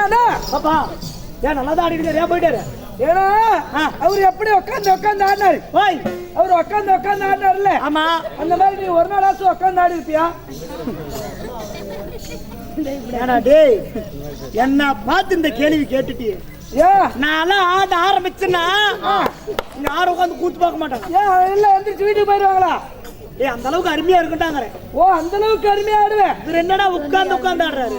என்னன்னா பாப்பா ஏன் நல்லா தான் ஆடிட்டு ஏன் போயிட்டாரு? ஏன்னா அவரு எப்படி உட்காந்து ஆடினாரு. ஓய் அவரு உட்காந்து ஆடினாருல்ல. ஆமா. அந்த மாதிரி நீ ஒரு நாளாச்சும் உட்காந்து ஆடி இருப்பியா? ஏடா டேய், என்ன பார்த்து இந்த கேள்வி கேட்டுட்டியே. நான் ஆட ஆரம்பிச்சேன்னா யாரும் உட்காந்து கூத்து பார்க்க மாட்டாங்க. ஏன் எல்லாம் எந்திரிச்சு வீட்டுக்கு போயிடுவாங்களா? அந்த அளவுக்கு அருமையா இருக்குட்டாங்க. ஓ, அந்த அளவுக்கு அருமையா ஆடுவேன். இவர் என்னடா உட்கார்ந்து ஆடுறாரு.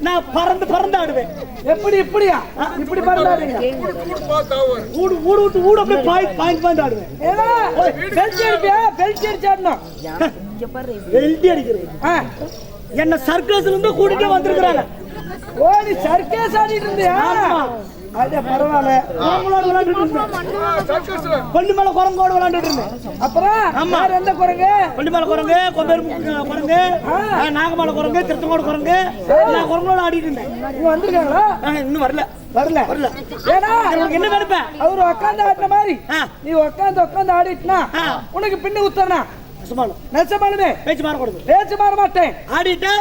நான் பறந்து ஆடுவேன். எப்படி இப்படியா? இப்படி பறந்து ஆடுவீங்க? ஊடு அப்படியே பாயிண்ட் ஆடுவேன். ஏன்னா பெல்ட் அடிப்பியா? பெல்ட் அடிச்சு ஆடணும். பெல்ட் அடிக்கிறது என்ன சர்க்கஸ்ல இருந்து கூட்டிட்டு வந்திருக்கிறாங்க. ஓ, நீ சர்க்கஸ் ஆடிட்டு இருந்தியா? அது பரவாயில்ல. குரங்கோட விளையாண்டுட்டு இருந்தேன். கொல்லிமலை குரங்கோட விளையாண்டுட்டு இருந்தேன். அப்புறம் வேற எந்த குரங்கு? கொல்லிமலை குரங்கு, கொம்பேரு குரங்கு, நாகமலை குரங்கு, திருத்தங்கோடு குரங்கு, நான் குரங்கோட ஆடிட்டு இருந்தேன். நீங்க வந்திருக்காங்களா? இன்னும் வரல. ஏன்னா என்ன நினைப்பேன், அவரு உட்காந்து ஆடின மாதிரி நீ உட்காந்து ஆடிட்டுனா உனக்கு பின்னு குத்தனா நெசமாலுமே பேச்சு மாற மாட்டேன். ஆடிட்டா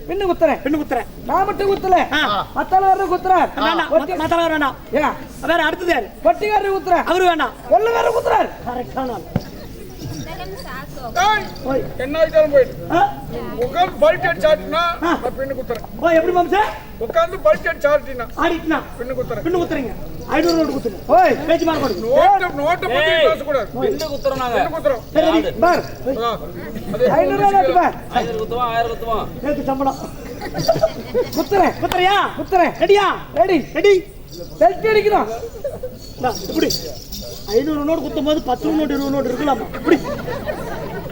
பின்னு குத்துறேன். நான் மட்டும் குத்தல, மத்தவரும் குத்துறார். மத்தவரும் வேணாம். வேற அடுத்தது யாரு? பட்டிகாரர் குத்துறார். அவரு வேணாம். கொள்ளக்காரர் குத்துறார். கரெக்டான என்ன ஆயிட்டாலும் போயிடு. உட்காந்து பல்ட் அடிச்சு ஆடினா பின்னு குத்துறேன். எப்படி மாம்சா? உட்காந்து பல்ட் அடிச்சு ஆடினா பின்னு குத்துறீங்க. 500 நோட்டு குத்துங்க. ஓய், பேச்சு மாற கூடாது. நோட்ட பத்தி பேச கூடாது. பின்னு குத்துறோம் நாங்க. பின்னு குத்துறோம். சரி பார். 500 நோட்டு பார். 1000 குத்துவோம், 1000 குத்துவோம். எனக்கு சம்பளம். குத்துறேன். ரெடி. பெல்ட் அடிக்கணும். இப்படி 500 நோட்டு குத்தும் போது 10 நோட்டு 20 நோட்டு இருக்கலாமா? இப்படி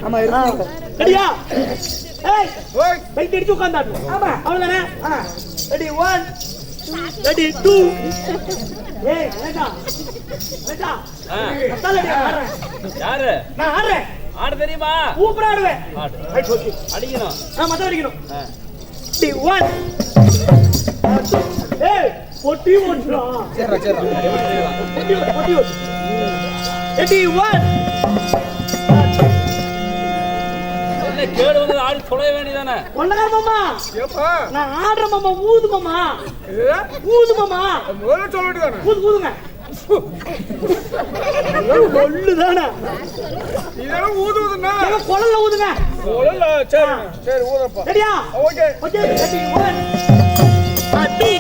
ஆமா இருக்கு. ரெடியா? ஏய், ஓய், பெல்ட் அடிச்சு உட்கார்ந்தாடு. ஆமா, அவ்வளவுதானே? Ready 1, ready 2. ஏய், அழகா. அத்தாலடி ஆடுறேன். யாரு? நான் ஆடுறேன். ஆட தெரியுமா? சூப்பரா ஆடுவேன். Right, okay. அடிக்கணும். மத்த அடிக்கணும். ரெடி 1. ஏய், பொட்டி ஓடுறா. சரி. பொட்டி ஓடு. ரெடி 1. கேடு வந்து ஆடி தொலைய வேண்டியதானே. கொள்ளக்கார மாமா, ஏப்பா நான் ஆடுற மாமா. ஊது மாமா. முதல்ல சொல்ல வேண்டியதானே. ஊதுங்க. கொள்ளுதானே இதெல்லாம் ஊதுவதுன்னா குழல்ல ஊதுங்க. சரி ஊதப்பா. ரெடியா? ஓகே. ரெடி 1. அடி.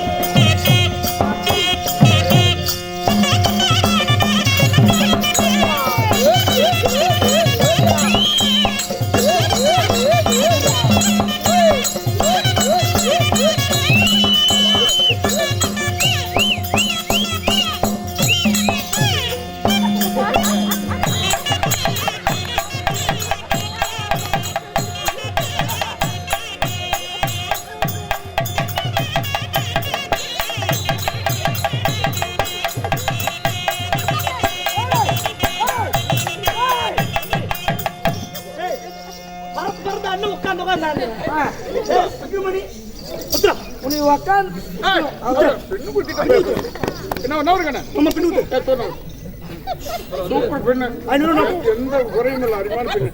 எந்த குறையும் இல்லை. அருமையான பெண்ணு.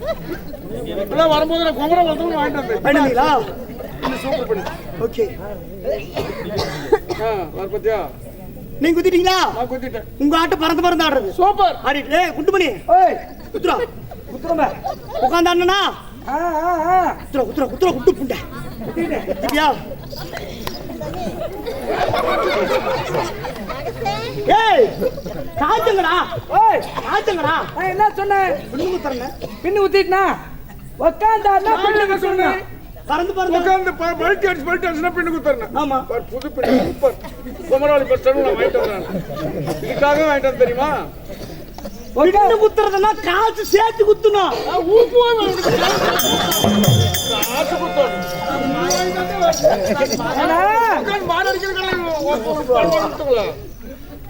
இப்பெல்லாம் வரும்போது நான் குமரம் வந்து வாங்கிட்டு வந்தேன். சூப்பர் பண்ணு. ஓகே. வர பத்தியா? நீங்க குத்திட்டீங்களா? நான் குத்திட்டேன். உங்க ஆட்ட பறந்து ஆடுறது சூப்பர். ஆடிட்டு குண்டு பண்ணி. ஓய், குத்துறா. உட்கார்ந்து ஆடுனா குத்துற குட்டு புண்டை. குத்திட்டியா? ஏய், காத்துங்கடா. நான் என்ன சொன்னேன்? பின்னு குத்திட்டா உட்காந்து ஆடுனா பின்னு சொன்னேன். பறந்து உட்காந்து பல்ட் அடிச்சுனா பின்னு குத்துறேன். ஆமா, புது பின்னு சூப்பர். குமரவாளி பஸ் ஸ்டாண்ட் நான் வாங்கிட்டு வரேன். இதுக்காக வாங்கிட்டு வந்து தெரியுமா? பின்னு குத்துறதுன்னா காசு சேர்த்து குத்தணும். காசு குத்தணும்.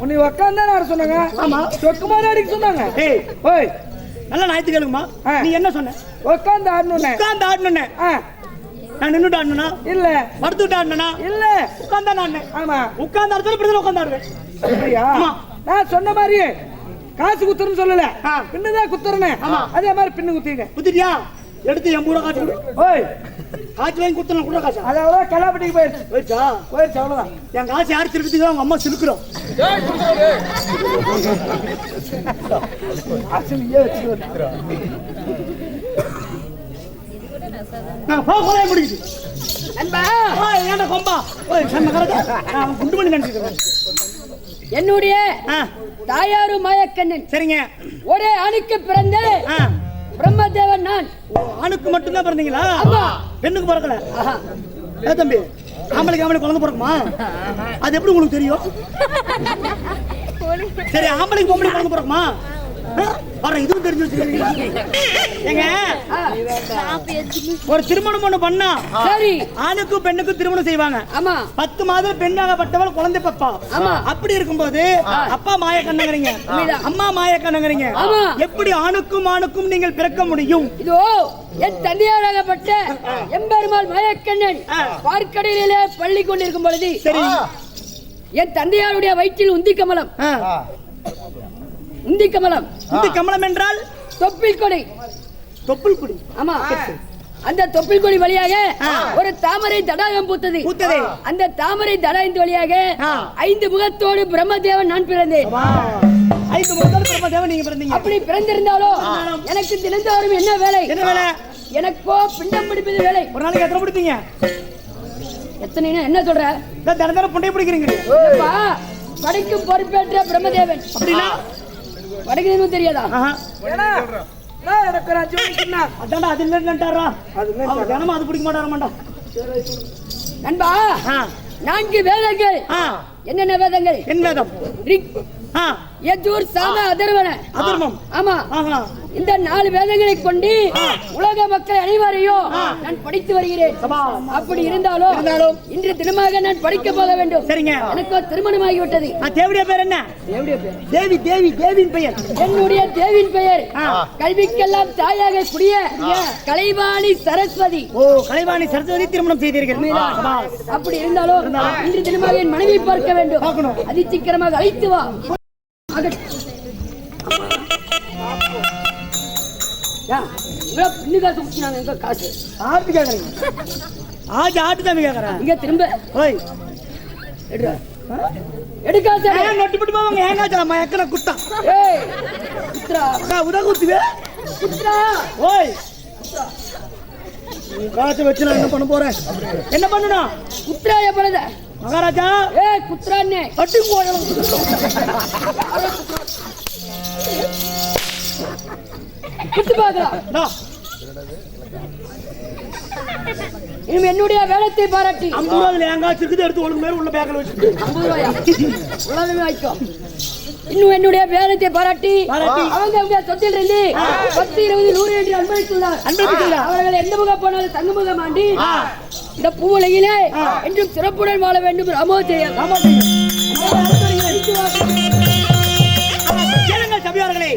உன்னை உட்காந்து ஆட சொன்னாங்க. ஆமா, சொக்கு மாதிரி அடிக்க சொன்னாங்க. ஓய், நல்லா ஞாயிற்று கேளுங்கம்மா. நீ என்ன சொன்ன? உட்காந்து ஆடணும்னு. நான் நின்னுட்டு ஆடணும்னா இல்ல, படுத்துட்டு ஆடணும்னா இல்ல, உட்கார்ந்து ஆடணும். ஆமா, உட்கார்ந்து ஆடுறது இப்படி உட்கார்ந்து ஆடுவேன். அப்படியா? நான் சொன்ன மாதிரியே காசு குத்துறன்னு சொல்லல, பின்னுதான் குத்துறேன். அதே மாதிரி பின்னு குத்திட்டேன். குத்திட்டியா? எடுத்து 80 ரூபா காசு கொடு. ஓய் காசு வாங்கி கொடுத்தா கூட காசா அது அவ்வளோ கல்லாப்பட்டிக்கு போயிருச்சு போயிடுச்சா? போயிருச்சு அவ்வளோதான். என் காசு யார் திருப்பத்துக்கு அவங்க அம்மா சிலுக்குறோம். அசலியே வச்சு நான் போகவே முடியுது. நண்பா, ஏன்டா கொம்பா? ஓய் சன்ன கரடா. நான் குண்டு பண்ணி நினைச்சிக்கிறேன். என்னுடைய தாயாரு மாயக்கண்ணன் சரிங்க. ஒரே ஆணுக்கு பிறந்த பிரம்மதேவன் நான். ஆணுக்கு மட்டும்தான் பிறந்தீங்களா? ஆமா. பெண்ணுக்கு பிறக்கல? ஆஹா. ஏ தம்பி, ஆம்பளைக்கு ஆம்பளை குழந்தை பிறக்குமா? அது எப்படி உங்களுக்கு தெரியும்? சரி, ஆம்பளைக்கு பொம்பளை குழந்தை பிறக்குமா? வர இதுவும் தெரிஞ்சு வச்சுக்கிறீங்களா? ஏங்க, ஒரு திருமணம் ஒண்ணு பண்ணா சரி, ஆணுக்கும் பெண்ணுக்கும் திருமணம் செய்வாங்க. ஆமா. 10 மாதம் பெண்ணாகப்பட்டவள் குழந்தை பப்பா. ஆமா. அப்படி இருக்கும்போது அப்பா மாயக்கண்ணங்கிறீங்க, உண்மைதான். அம்மா மாயக்கண்ணங்கிறீங்க. ஆமா. எப்படி ஆணுக்கும் நீங்கள் பிறக்க முடியும்? இதோ என் தந்தையாராகப்பட்ட எம்பெருமாள் மாயக்கண்ணன் பார்க்கடலிலே பள்ளி கொண்டிருக்கும் பொழுது சரி, என் தந்தையாருடைய வயிற்றில் உந்தி கமலம். உந்தி கமலம். இந்த கமலம் என்றால் தொப்பில் கொடி. தொப்புள் குடி. ஆமா. அந்த தொப்பில் கொடி வழியாக ஒரு தாமரை தடாகம் பூத்தது. அந்த தாமரை தடாகத்தின் வழியாக 5 முகத்தோடு பிரம்மதேவன் நான் பிறந்தேன். 5 முகத்தோடு பிரம்மதேவன் நீங்க பிறந்தீங்க. அப்படி பிறந்திருந்தாலும் எனக்கு தினந்தோறும் என்ன வேலை? என்ன வேலை? எனக்கோ பிண்டம் பிடிப்பது வேலை. ஒரு நாளைக்கு எத்தனை பிடிப்பீங்க? எத்தனை என்ன சொல்ற? தினம் புண்டை பிடிக்கிறீங்க. படைக்கும் பொறுப்பேற்ற பிரம்மதேவன். அப்படின்னா படைக்கணும் தெரியாதா? எனக்கு ஒரு 5 மணிக்குன்னா அதான்டா அது இல்லைன்னுட்டாரா? அவர் தினமும் அது பிடிக்க மாட்டாரமாண்டா. நண்பா, 4 வேதங்கள். என்னென்ன வேதங்கள்? என் வேதம்? ரிக், யஜுர், சாம, அதர்வண. அதர்மம். ஆமா. இந்த 4 வேதங்களை கொண்டு உலக மக்கள் அனைவரையும் நான் படித்து வருகிறேன். அப்படி இருந்தாலும் இன்று தினமாக நான் படிக்க போக வேண்டும். சரிங்க. எனக்கு திருமணமாகி விட்டது. தேவியுடைய பேர் என்ன? தேவியுடைய பேர் தேவி. தேவியின் பெயர்? என்னுடைய தேவியின் பெயர் கல்விக்கெல்லாம் தாயாக கூடிய கலைவாணி சரஸ்வதி. ஓ, கலைவாணி சரஸ்வதி திருமணம் செய்தீர்கள். அப்படி இருந்தாலும் இன்று தினமாக என் மனைவி பார்க்க வேண்டும். அதி சீக்கிரமாக அழைத்து வா. காசு ஆட்டு கேக்குறீங்க? ஆட்டு தான் கேக்குறேன். இங்க திரும்ப ஓய் எடுக்காத நொட்டு பிட்டு போவாங்க. ஏங்காச்சா எக்கன குட்டா? ஏய் புத்ரா, உதா குத்துவே. புத்ரா, ஓய் காசு வச்சு நான் என்ன பண்ண போறேன்? என்ன பண்ணணும்? புத்ராய பலத மகாராஜா. ஏய் புத்ரானே கட்டி போயலாம். குத்து பாக்கலாம். இனிமே என்னுடைய வேலத்தை பாராட்டி 50 ரூபாய் ஏங்காச்சு இருக்குது, எடுத்து ஒழுங்கு மேல உள்ள பேக்கல வச்சுட்டு 50 ரூபாயா உள்ளவே வாய்க்கோ. இன்னும் என்னுடைய வேலத்தை பாராட்டி அவங்க சொத்தில் இருந்து 10, 20, 100 என்று அன்பளித்துள்ளார். அவர்கள் எந்த முகம் போனாலும் தங்க முகம் ஆண்டி இந்த பூவுலகிலே என்றும் சிறப்புடன் வாழ வேண்டும். ராமோஜெயம். சபையார்களே,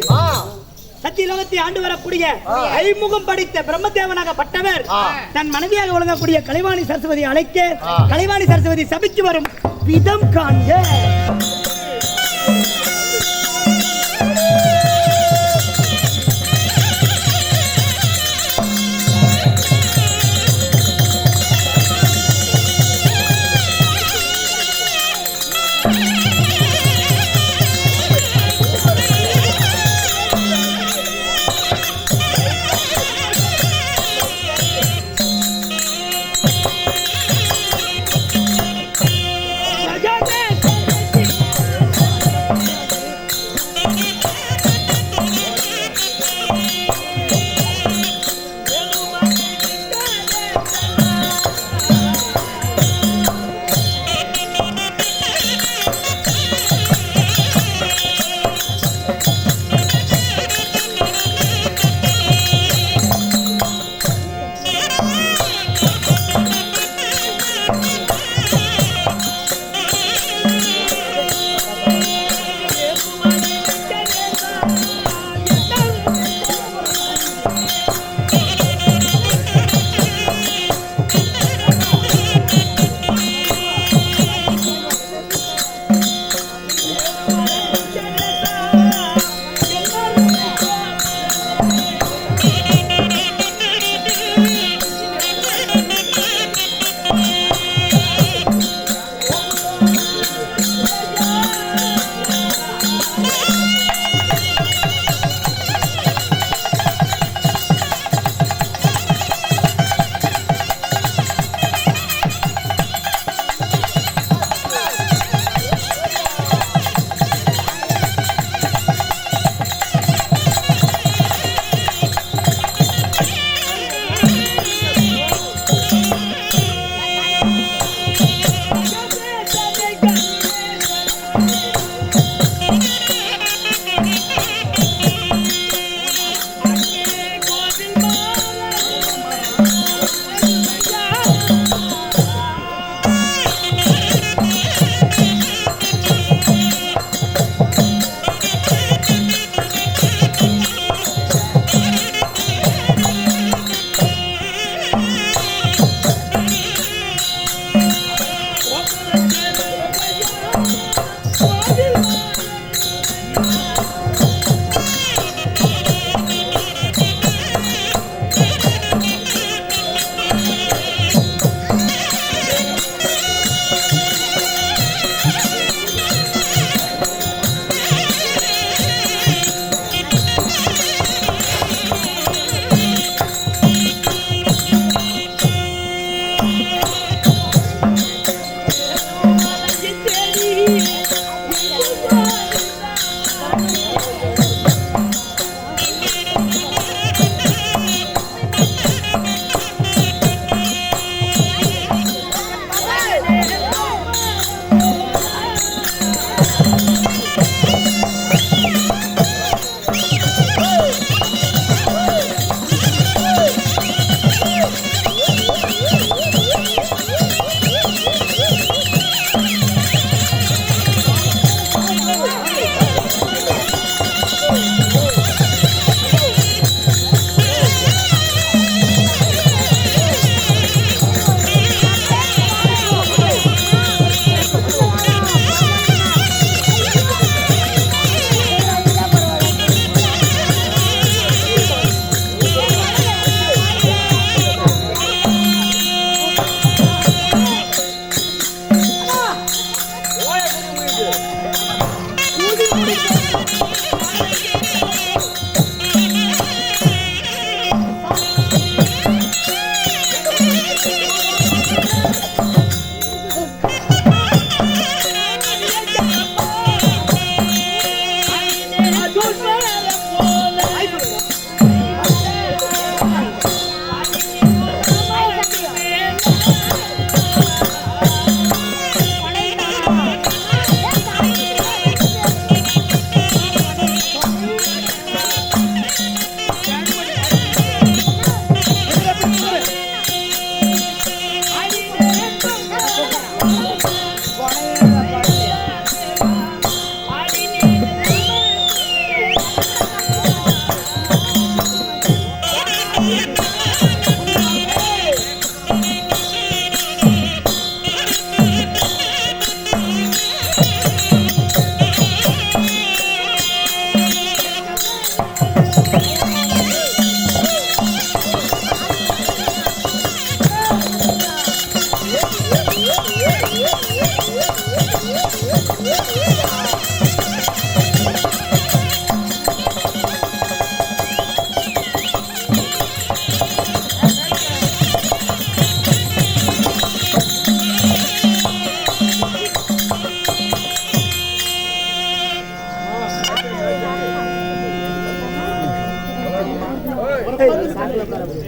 சத்தியலோகத்தை ஆண்டு வரக்கூடிய ஐமுகம் படித்த பிரம்மதேவனாகப்பட்டவர் தன் மனைவியாக விளங்கக்கூடிய கலைவாணி சரஸ்வதி அழைக்க கலைவாணி சரஸ்வதி சபிச்சு வரும் விதம் காண்க.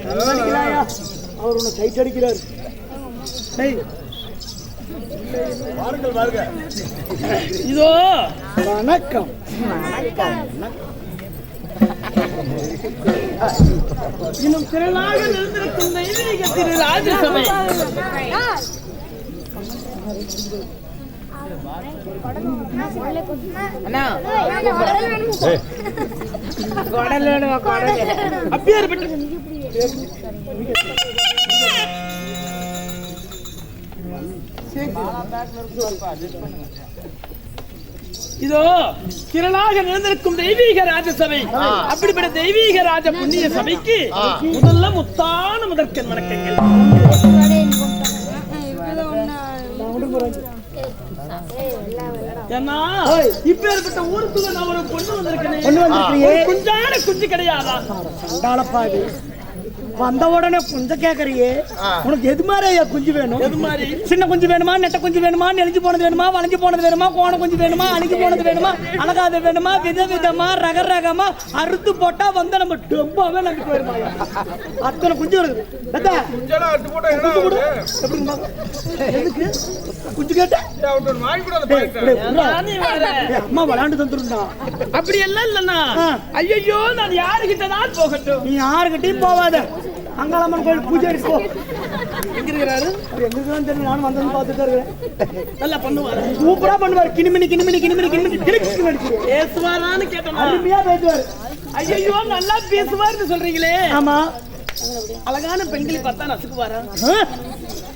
அடிக்கலாயா அவர் உன்னை சைட் அடிக்கிறாரு வாருங்கள் வாருங்க. இதோ வணக்கம் இன்னும் திரளாக நிறுத்திருக்கும் தெய்வீக திரு ராஜசபை அப்பேற்பட்ட இதோ திரளாக நிறைந்திருக்கும் தெய்வீக ராஜசபை. அப்படிப்பட்ட தெய்வீக ராஜ புண்ணிய சபைக்கு முதல்ல முத்தான முதற்கண் வணக்கங்கள். ஏன்னா இப்பேற்பட்ட ஊருக்குள்ள நான் ஒரு பொண்ணு வந்திருக்கேன். குஞ்சான குஞ்சு கிடையாதா? சண்டாளப்பாடி வந்த உடனே குஞ்சம் கேக்குறியே, உனக்கு எது மாதிரி குஞ்சு வேணும்? எது மாதிரி? சின்ன குஞ்சு வேணுமா, நெட்ட குஞ்சு வேணுமா, நெளிஞ்சு போனது வேணுமா, வளைஞ்சு போனது வேணுமா, கோண குஞ்சு வேணுமா, அழுகி போனது வேணுமா, அழகாத வேணுமா, விதவிதமா ரக ரகமா அறுத்து போட்டா வந்து நம்ம டொம்பாவே நமக்கு வருமா? அத்தனை குஞ்சு வருது. குஞ்செல்லாம் அறுத்து போட்டா என்ன ஆகுது? எதுக்கு குஞ்சு கேட்டா அவன் வாங்கி கூட அந்த பாக்கெட். அம்மா விளையாண்டு தந்துருந்தா. அப்படி எல்லாம் இல்லன்னா ஐயோ நான் யாருகிட்ட தான் போகட்டும்? நீ யாருக்கிட்டையும் போவாத. அங்காளம்மன் கோயில் பூஜை இருக்கோ எங்க இருக்கிறாரு? எங்களுக்கு தெரியும். நானும் வந்தது பார்த்துட்டு இருக்கேன். நல்லா பண்ணுவாரு, சூப்பரா பண்ணுவார். கிணிமினி கிணிமினி கிணிமினி கிணிமினி கிணிமினி நடிச்சு பேசுவாரான்னு கேட்டோம். அருமையா பேசுவார். ஐயோ நல்லா பேசுவார்னு சொல்றீங்களே, ஆமா, அழகான பெண்களை பார்த்தா நசுக்குவாரா?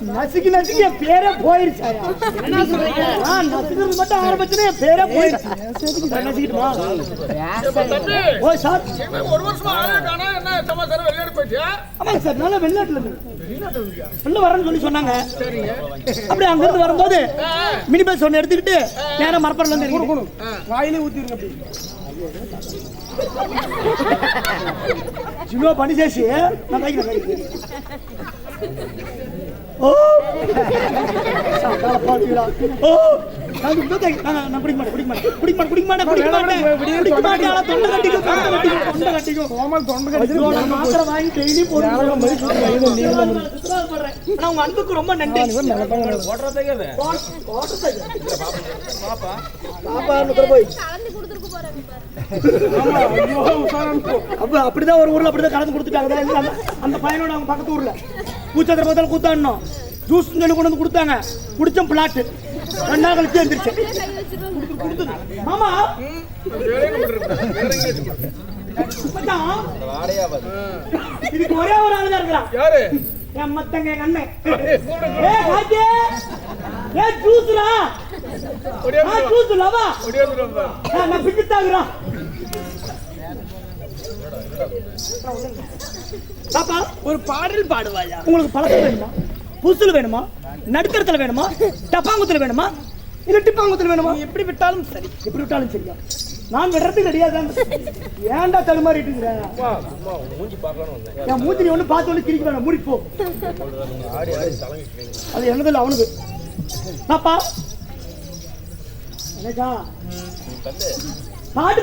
நசுக்கி நசுக்கி என் பேரே போயிருச்சாயா? என்ன சொல்றீங்க? நசுக்கிறது மட்டும் ஆரம்பிச்சுன்னா என் பேரே போயிருச்சு. நசுக்கிட்டுமா? ஓ சார், ஒரு வருஷமா ஆளே காணோம். என்ன சமாச்சாரம்? வெளியாடு போயிட்டியா? ஆமாங்க சார், நல்லா வெளிநாட்டுல இருந்து வெளில வரேன்னு சொல்லி சொன்னாங்க. அப்படி அங்க இருந்து வரும்போது மினி பஸ் ஒன்று எடுத்துக்கிட்டு நேரம் மரப்பரில் இருந்து இருக்கணும். வாயிலே ஊத்திருங்க அப்படி. சின்ன பணி சேஷி நான் கைக்கிறேன். ஓ ஓ நான் குடிக்க மாட்டேன். மாத்திரை வாங்கி டெய்லி போடுறேன். உங்க அன்புக்கு ரொம்ப நன்றி. அப்படிதான் ஒரு ஊர்ல அப்படிதான் கலந்து கொடுத்துட்டாங்க. அந்த பையனோட அவங்க பக்கத்து ஊர்ல பூச்சத்திர பத்தில கூத்தாடணும். ஜூஸ் சொல்லி கொண்டு வந்து கொடுத்தாங்க. குடிச்சோம் பிளாட். 2 நாள் கழிச்சு எழுந்திருச்சு. ஆமா இதுக்கு ஒரே ஒரு ஆள் தான் இருக்கிறான். யாரு? என் மத்தங்க எங்க அண்ணன். ஜூஸ்ரா ஜூஸ் லவா நான் பிடித்தாங்கறா. பாப்பா ஒரு பாடல் பாடுவாயா? உங்களுக்கு பழக்கம் வேணுமா, புதுசுல வேணுமா, நடுக்கறதுல வேணுமா, டப்பாங்குத்துல வேணுமா, இல்ல டிப்பாங்குத்துல வேணுமா? எப்படி விட்டாலும் சரி. எப்படி விட்டாலும் சரியா? நான் விடுறதுக்கு ரெடியா தான். ஏன்டா தடுமாறிட்டு இருக்கிற? என் மூஞ்சி ஒண்ணு பார்த்து ஒண்ணு கிரிக்க வேணாம். மூடி போ. அது என்னதில்ல அவனுக்கு. பாப்பா என்னக்கா பாட்டு